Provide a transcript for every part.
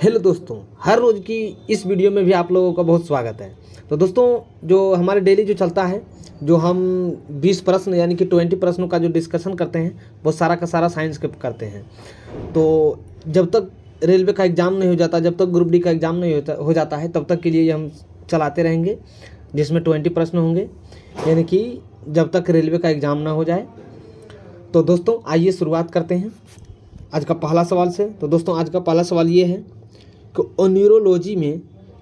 Hello दोस्तों, हर रोज़ की इस वीडियो में भी आप लोगों का बहुत स्वागत है। तो दोस्तों, जो हमारे डेली जो चलता है, जो हम 20 प्रश्न यानी कि 20 प्रश्नों का जो डिस्कशन करते हैं, वो सारा का सारा साइंस के करते हैं। तो जब तक रेलवे का एग्ज़ाम नहीं हो जाता, जब तक ग्रुप डी का एग्ज़ाम नहीं हो जाता है, तब तक के लिए हम चलाते रहेंगे, जिसमें 20 प्रश्न होंगे, यानी कि जब तक रेलवे का एग्ज़ाम ना हो जाए। तो दोस्तों, आइए शुरुआत करते हैं आज का पहला सवाल से। तो दोस्तों, आज का पहला सवाल ये है कि ऑन्यूरोलॉजी में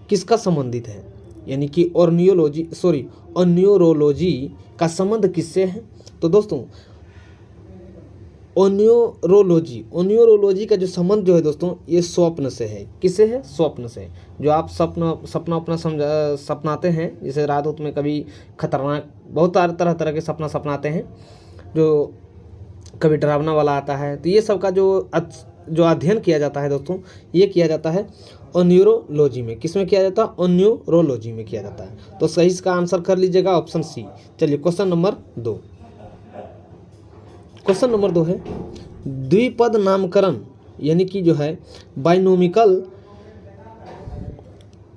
किसका संबंधित है, यानी कि ऑन्यूरोलॉजी का संबंध किससे है। तो दोस्तों, ऑन्यूरोलॉजी का जो संबंध जो है दोस्तों, ये स्वप्न से है। किससे है? स्वप्न से। जो आप सपना अपना सपनाते हैं, जैसे रात में कभी खतरनाक बहुत तरह तरह के सपना सपनाते हैं, जो कभी डरावना वाला आता है। तो ये सब का जो अध्ययन किया जाता है दोस्तों, ये किया जाता है ऑन्यूरोलॉजी में। किस में किया जाता है? ऑन्यूरोलॉजी में किया जाता है। तो सही इसका आंसर कर लीजिएगा ऑप्शन सी। चलिए क्वेश्चन नंबर 2। क्वेश्चन नंबर 2 है द्विपद नामकरण, यानी कि जो है बाइनोमिकल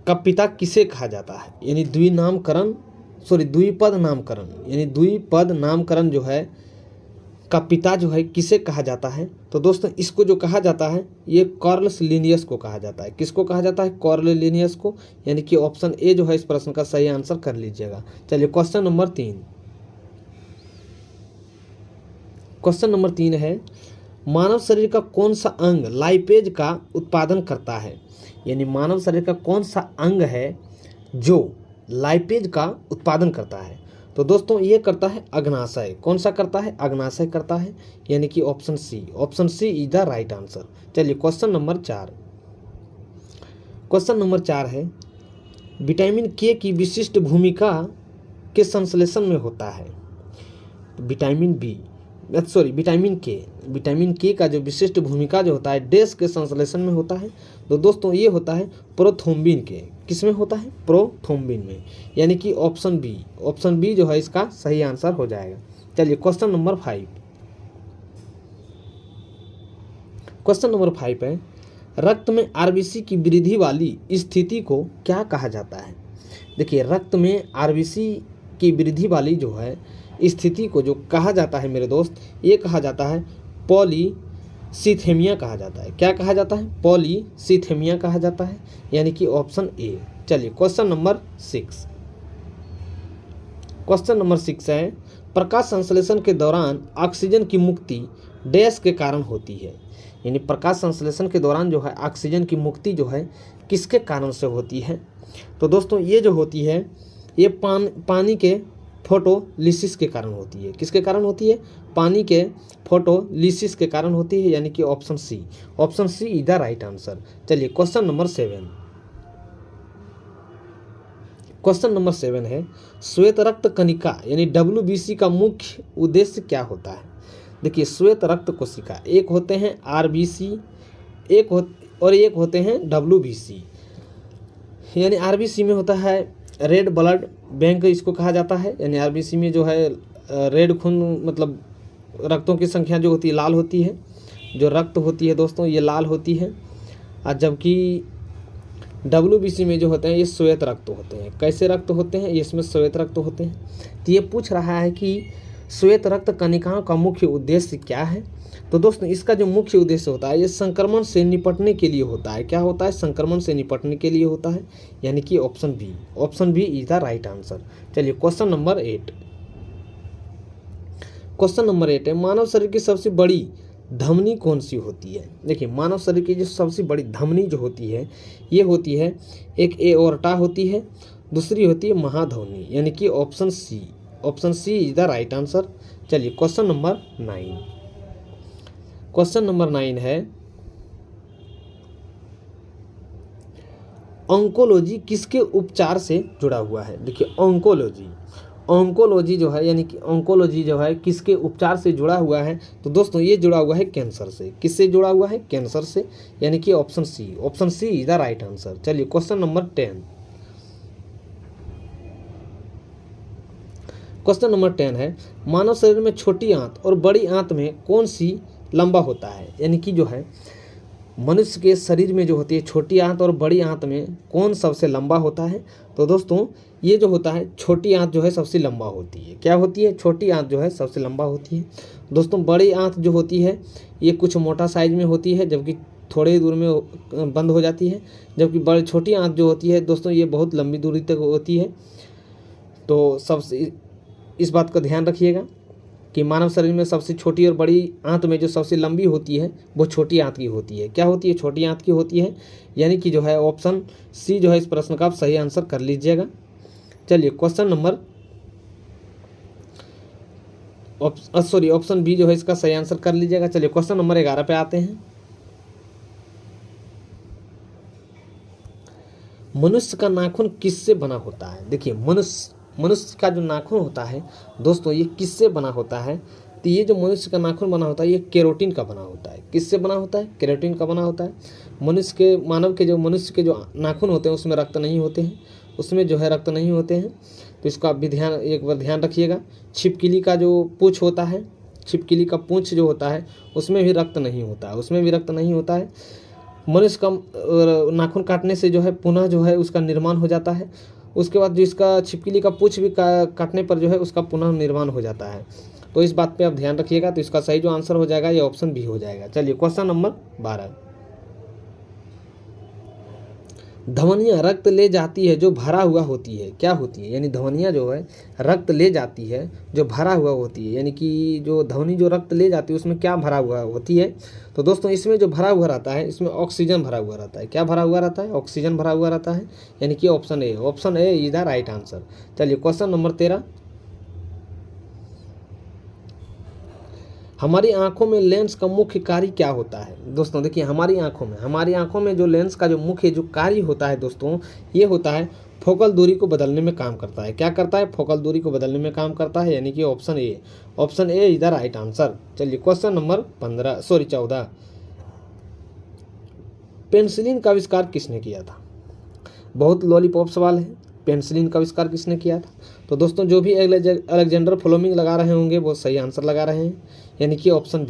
का पिता किसे कहा जाता है। यानी द्विपद नामकरण, यानी द्विपद नामकरण जो है का पिता जो है किसे कहा जाता है। तो दोस्तों, इसको जो कहा जाता है, ये कार्लस लिनियस को कहा जाता है। किसको कहा जाता है? कार्लस लिनियस को। यानी कि ऑप्शन ए जो है इस प्रश्न का सही आंसर कर लीजिएगा। चलिए क्वेश्चन नंबर 3। क्वेश्चन नंबर 3 है मानव शरीर का कौन सा अंग लाइपेज का उत्पादन करता है। यानी मानव शरीर का कौन सा अंग है जो लाइपेज का उत्पादन करता है। तो दोस्तों, ये करता है अग्नाशय। कौन सा करता है? अग्नाशय करता है, यानी कि option C. Option C is the right answer. चलिए क्वेश्चन नंबर 4। क्वेश्चन नंबर 4 है विटामिन के की विशिष्ट भूमिका के संश्लेषण में होता है। विटामिन के का जो विशिष्ट भूमिका जो होता है डैश के संश्लेषण में होता है। तो दोस्तों, ये होता है प्रोथ्रोम्बिन के। किस में होता है? प्रोथ्रोम्बिन में, यानी कि ऑप्शन बी। ऑप्शन बी जो है इसका सही आंसर हो जाएगा। चलिए क्वेश्चन नंबर 5। क्वेश्चन नंबर 5 है रक्त में आरबीसी की वृद्धि वाली स्थिति को क्या कहा जाता है। देखिए, रक्त में आरबीसी की वृद्धि वाली जो है स्थिति को जो कहा जाता है मेरे दोस्त, ये कहा जाता है पॉलीसीथेमिया कहा जाता है। क्या कहा जाता है? पॉलीसीथेमिया कहा जाता है, यानी कि ऑप्शन ए। चलिए क्वेश्चन नंबर 6। क्वेश्चन नंबर 6 है प्रकाश संश्लेषण के दौरान ऑक्सीजन की मुक्ति डैश के कारण होती है। यानी प्रकाश संश्लेषण के दौरान जो है ऑक्सीजन की मुक्ति जो है किसके कारण से होती है। तो दोस्तों, ये जो होती है ये पानी के फोटोलिसिस के कारण होती है। किसके कारण होती है? पानी के फोटोलिसिस के कारण होती है, यानी कि option C. Option C is the right answer. चलिए क्वेश्चन नंबर 7। क्वेश्चन नंबर 7 है श्वेत रक्त कणिका यानी WBC का मुख्य उद्देश्य क्या होता है। देखिए, श्वेत रक्त कोशिका एक होते हैं RBC, एक होते हैं WBC। यानी RBC में होता है रेड ब्लड बैंक, इसको कहा जाता है। यानी RBC में जो है रेड खून, मतलब रक्तों की संख्या जो होती है लाल होती है। जो रक्त होती है दोस्तों, ये लाल होती है। और जबकि WBC में जो होते हैं ये श्वेत रक्त होते हैं। कैसे रक्त होते हैं? ये इसमें श्वेत रक्त होते हैं। तो ये पूछ रहा है कि श्वेत रक्त कणिकाओं का मुख्य उद्देश्य क्या है। तो दोस्तों, इसका जो मुख्य उद्देश्य होता है ये संक्रमण से निपटने के लिए होता है। क्या होता है? संक्रमण से निपटने के लिए होता है, यानी कि option B. Option B is the right answer. चलिए क्वेश्चन नंबर 8। क्वेश्चन नंबर 8 है मानव शरीर की सबसे बड़ी धमनी कौन सी होती है। देखिए, मानव शरीर की जो सबसे बड़ी धमनी जो होती है ये होती है, एक एओर्टा होती है, दूसरी होती है महाधमनी, यानी कि option C. Option C is the right answer. चलिए क्वेश्चन नंबर 9। क्वेश्चन नंबर 9 है ऑन्कोलॉजी किसके उपचार से जुड़ा हुआ है। देखिए, ऑन्कोलॉजी जो है, यानी कि ऑन्कोलॉजी जो है किसके उपचार से जुड़ा हुआ है। तो दोस्तों, ये जुड़ा हुआ है कैंसर से। किससे जुड़ा हुआ है? कैंसर से, यानी कि option C. Option C is the right answer. चलिए क्वेश्चन नंबर 10। क्वेश्चन नंबर 10 है मानव शरीर में छोटी आंत और बड़ी आंत में कौन सी लंबा होता है। यानी कि जो है मनुष्य के शरीर में जो होती है छोटी आंत और बड़ी आंत में कौन सबसे लंबा होता है? तो दोस्तों ये जो होता है छोटी आंत जो है सबसे लंबा होती है। क्या होती है? छोटी आंत जो है सबसे लंबा होती है। दोस्तों बड़ी आंत जो होती है ये कुछ मोटा साइज में होती है, जबकि थोड़ी दूर में बंद हो जाती है। जबकि बड़ी छोटी आंत जो होती है दोस्तों ये बहुत लंबी दूरी तक होती है। तो सबसे इस बात का ध्यान रखिएगा कि मानव शरीर में सबसे छोटी और बड़ी आंत में जो सबसे लंबी होती है वो छोटी आंत की होती है। क्या होती है? छोटी आंत की होती है। यानी कि जो है ऑप्शन सी जो है इस प्रश्न का आप सही आंसर कर लीजिएगा। चलिए ऑप्शन बी जो है इसका सही आंसर कर लीजिएगा। चलिए क्वेश्चन नंबर 11 पे आते हैं। मनुष्य का नाखून किससे बना होता है? देखिए मनुष्य का जो नाखून होता है दोस्तों ये किससे बना होता है? तो ये जो मनुष्य का नाखून बना होता है ये केरोटिन का बना होता है। किससे बना होता है? केरोटिन का बना होता है। मनुष्य के जो नाखून होते हैं उसमें रक्त नहीं होते हैं, उसमें जो है रक्त नहीं होते हैं। तो इसका भी एक बार ध्यान रखिएगा। छिपकली का जो पूँछ होता है, छिपकली का पूँछ जो होता है उसमें भी रक्त नहीं होता है, उसमें भी रक्त नहीं होता है। मनुष्य का नाखून काटने से जो है पुनः जो है उसका निर्माण हो जाता है। उसके बाद जो इसका छिपकली का पूँछ भी काटने पर जो है उसका पुनः निर्माण हो जाता है। तो इस बात पे आप ध्यान रखिएगा। तो इसका सही जो आंसर हो जाएगा ये ऑप्शन बी हो जाएगा। चलिए क्वेश्चन नंबर 12। धमनियाँ रक्त ले जाती है जो भरा हुआ होती है, क्या होती है? यानी धमनियाँ जो है रक्त ले जाती है जो भरा हुआ होती है। यानी कि जो धमनी जो रक्त ले जाती है उसमें क्या भरा हुआ होती है? तो दोस्तों इसमें जो भरा हुआ रहता है इसमें ऑक्सीजन भरा हुआ रहता है। क्या भरा हुआ रहता है? ऑक्सीजन भरा हुआ रहता है। यानी कि option A is the right answer. चलिए क्वेश्चन नंबर 13। हमारी आंखों में लेंस का मुख्य कार्य क्या होता है? दोस्तों देखिए हमारी आंखों में जो लेंस का जो मुख्य जो कार्य होता है दोस्तों ये होता है फोकल दूरी को बदलने में काम करता है। क्या करता है? फोकल दूरी को बदलने में काम करता है। यानी कि option A is the right answer. चलिए क्वेश्चन नंबर 14। पेनिसिलिन का आविष्कार किसने किया था? बहुत लॉलीपॉप सवाल है। पेनिसिलिन का आविष्कार किसने किया था? तो दोस्तों जो भी अलेक्जेंडर फ्लेमिंग लगा रहे होंगे वो सही आंसर लगा रहे हैं। यानी कि option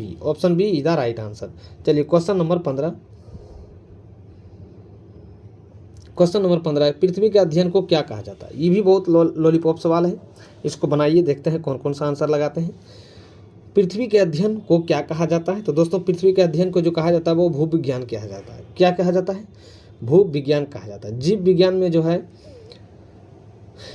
B is the right answer. चलिए क्वेश्चन नंबर 15। क्वेश्चन नंबर 15 है पृथ्वी के अध्ययन को क्या कहा जाता है? ये भी बहुत लॉलीपॉप सवाल है। इसको बनाइए, देखते हैं कौन कौन सा आंसर लगाते हैं। पृथ्वी के अध्ययन को क्या कहा जाता है? तो दोस्तों पृथ्वी के अध्ययन को जो कहा जाता है वो भूविज्ञान कहा जाता है। क्या कहा जाता है? भूविज्ञान कहा जाता है।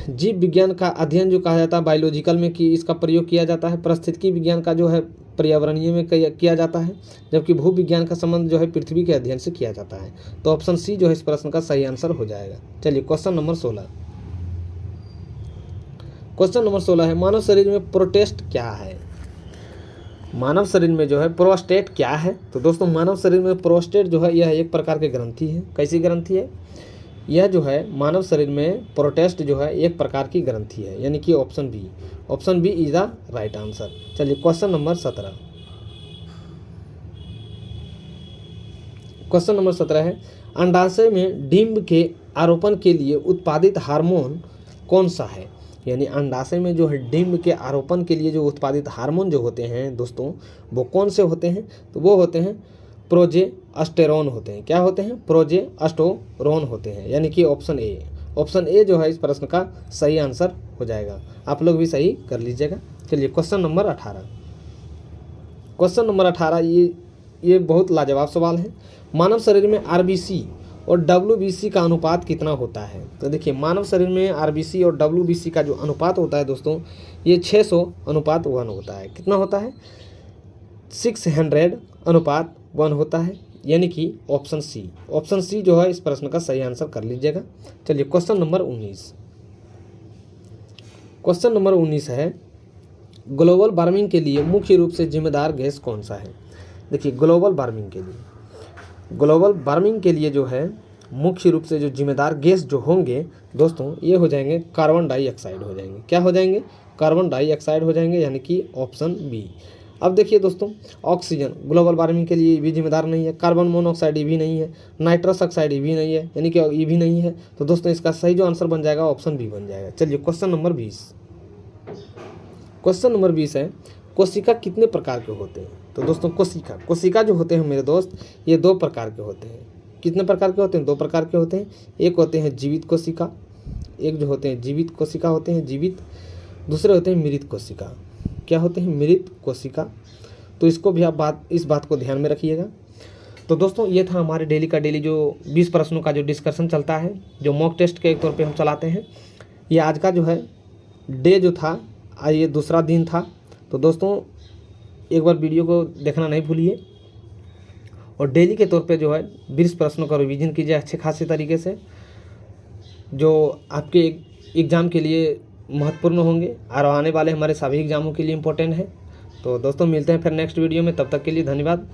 जीव विज्ञान का अध्ययन जो कहा जाता है बायोलॉजिकल में कि इसका प्रयोग किया जाता है। पारिस्थितिकी विज्ञान का जो है पर्यावरणीय में किया जाता है। जबकि भूविज्ञान का संबंध जो है पृथ्वी के अध्ययन से किया जाता है। तो ऑप्शन सी जो है इस प्रश्न का सही आंसर हो जाएगा। चलिए क्वेश्चन नंबर 16। क्वेश्चन नंबर 16 है मानव शरीर में प्रोस्टेट क्या है? मानव शरीर में जो है प्रोस्टेट क्या है? तो दोस्तों मानव शरीर में प्रोस्टेट जो है यह एक प्रकार की ग्रंथि है। कैसी ग्रंथि है? यह जो है मानव शरीर में प्रोस्टेट जो है एक प्रकार की ग्रंथि है। यानी कि option B is the right answer. चलिए क्वेश्चन नंबर 17। क्वेश्चन नंबर 17 है अंडाशय में डिंब के आरोपण के लिए उत्पादित हार्मोन कौन सा है? यानी अंडाशय में जो है डिंब के आरोपण के लिए जो उत्पादित हार्मोन जो होते हैं दोस्तों वो कौन से होते हैं? तो वो होते हैं प्रोजेस्टेरोन होते हैं। क्या होते हैं? प्रोजेस्टेरोन होते हैं। यानी कि ऑप्शन ए जो है इस प्रश्न का सही आंसर हो जाएगा। आप लोग भी सही कर लीजिएगा। चलिए क्वेश्चन नंबर 18। क्वेश्चन नंबर 18 ये बहुत लाजवाब सवाल है। मानव शरीर में आरबीसी और डब्ल्यूबीसी का अनुपात कितना होता है? तो देखिए मानव शरीर में आरबीसी और डब्ल्यूबीसी का जो अनुपात होता है दोस्तों ये 600:1 होता है। कितना होता है? 600:1 होता है। यानी कि ऑप्शन सी जो है इस प्रश्न का सही आंसर कर लीजिएगा। चलिए क्वेश्चन नंबर 19। क्वेश्चन नंबर 19 है ग्लोबल वार्मिंग के लिए मुख्य रूप से जिम्मेदार गैस कौन सा है? देखिए ग्लोबल वार्मिंग के लिए जो है मुख्य रूप से जो जिम्मेदार गैस जो होंगे दोस्तों ये हो जाएंगे कार्बन डाइऑक्साइड हो जाएंगे। क्या हो जाएंगे? कार्बन डाइऑक्साइड हो जाएंगे। यानी कि ऑप्शन बी। अब देखिए दोस्तों ऑक्सीजन ग्लोबल वार्मिंग के लिए भी जिम्मेदार नहीं है, कार्बन मोनोऑक्साइड ये भी नहीं है, नाइट्रस ऑक्साइड ये भी नहीं है, यानी कि ये भी नहीं है। तो दोस्तों इसका सही जो आंसर बन जाएगा ऑप्शन बी बन जाएगा। चलिए क्वेश्चन नंबर 20। क्वेश्चन नंबर 20 है कोशिका कितने प्रकार के होते हैं? तो दोस्तों कोशिका जो होते हैं मेरे दोस्त, ये 2 प्रकार के होते हैं। कितने प्रकार के होते हैं? 2 प्रकार के होते हैं। एक होते हैं जीवित कोशिका, एक जो होते हैं जीवित कोशिका होते हैं जीवित, दूसरे होते हैं मृत कोशिका। क्या होते हैं? मृत कोशिका। तो इसको भी आप इस बात को ध्यान में रखिएगा। तो दोस्तों ये था हमारे डेली का डेली जो 20 प्रश्नों का जो डिस्कशन चलता है, जो मॉक टेस्ट के तौर पे हम चलाते हैं। ये आज का जो है डे जो था, आज ये दूसरा दिन था। तो दोस्तों एक बार वीडियो को देखना नहीं भूलिए और डेली के तौर पे जो है 20 प्रश्नों का रिवीजन कीजिए अच्छे खासे तरीके से, जो आपके एग्ज़ाम के लिए महत्वपूर्ण होंगे और आने वाले हमारे सभी एग्ज़ामों के लिए इम्पोर्टेंट है। तो दोस्तों मिलते हैं फिर नेक्स्ट वीडियो में, तब तक के लिए धन्यवाद।